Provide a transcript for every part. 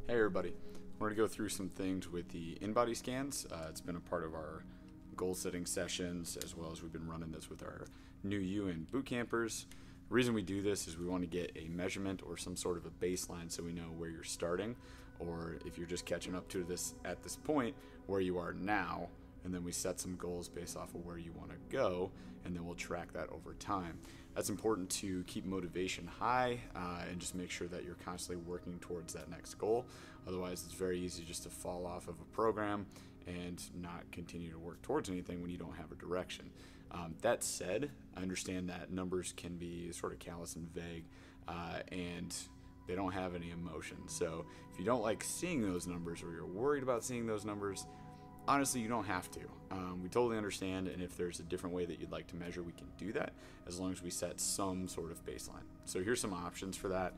Hey everybody, we're going to go through some things with the in-body scans. It's been a part of our goal setting sessions, as well as we've been running this with our new you and boot campers. The reason we do this is we want to get a measurement or some sort of a baseline so we know where you're starting, or if you're just catching up to this at this point, where you are now, and then we set some goals based off of where you want to go, and then we'll track that over time. That's important to keep motivation high and just make sure that you're constantly working towards that next goal. Otherwise, it's very easy just to fall off of a program and not continue to work towards anything when you don't have a direction. That said, I understand that numbers can be sort of callous and vague, and they don't have any emotion. So if you don't like seeing those numbers, or you're worried about seeing those numbers, honestly, you don't have to. We totally understand, and if there's a different way that you'd like to measure, we can do that as long as we set some sort of baseline. So here's some options for that.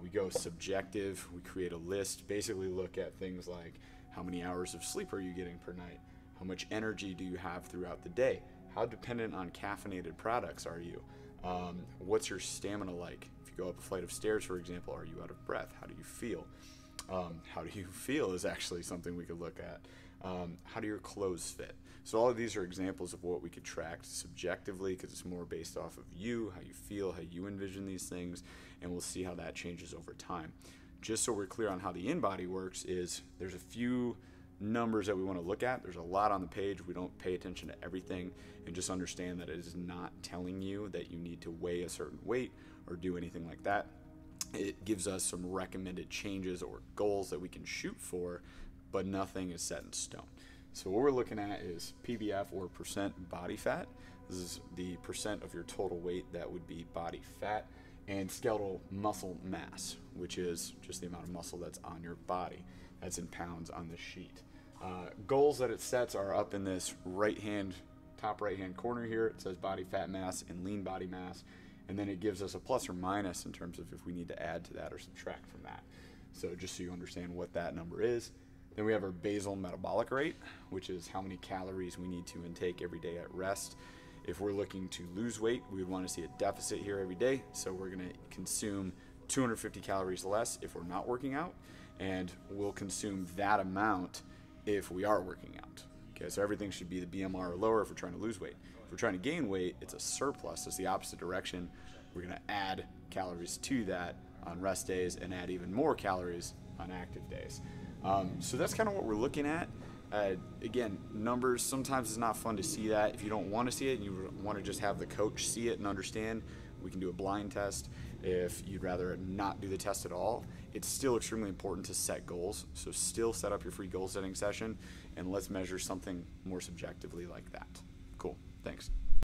We go subjective. We create a list, basically look at things like how many hours of sleep are you getting per night? How much energy do you have throughout the day? How dependent on caffeinated products are you? What's your stamina like? If you go up a flight of stairs, for example, are you out of breath? How do you feel? How do you feel is actually something we could look at. How do your clothes fit? So all of these are examples of what we could track subjectively, because it's more based off of you, how you feel, how you envision these things, and we'll see how that changes over time. Just so we're clear on how the in-body works, is there's a few numbers that we want to look at. There's a lot on the page. We don't pay attention to everything, and just understand that it is not telling you that you need to weigh a certain weight or do anything like that. It gives us some recommended changes or goals that we can shoot for, but nothing is set in stone. So what we're looking at is PBF, or percent body fat. This is the percent of your total weight that would be body fat, and skeletal muscle mass, which is just the amount of muscle that's on your body. That's in pounds on the sheet. Goals that it sets are up in this top right hand corner here. It says body fat mass and lean body mass, and then it gives us a plus or minus in terms of if we need to add to that or subtract from that. So just so you understand what that number is. Then we have our basal metabolic rate, which is how many calories we need to intake every day at rest. If we're looking to lose weight, we would want to see a deficit here every day. So we're going to consume 250 calories less if we're not working out, and we'll consume that amount if we are working out. Okay, so everything should be the BMR or lower if we're trying to lose weight. If we're trying to gain weight, it's a surplus. It's the opposite direction. We're going to add calories to that on rest days and add even more calories on active days. So that's kind of what we're looking at. Again, numbers, sometimes it's not fun to see that. If you don't want to see it and you want to just have the coach see it and understand, we can do a blind test. If you'd rather not do the test at all, it's still extremely important to set goals. So still set up your free goal setting session, and let's measure something more subjectively like that. Cool, thanks.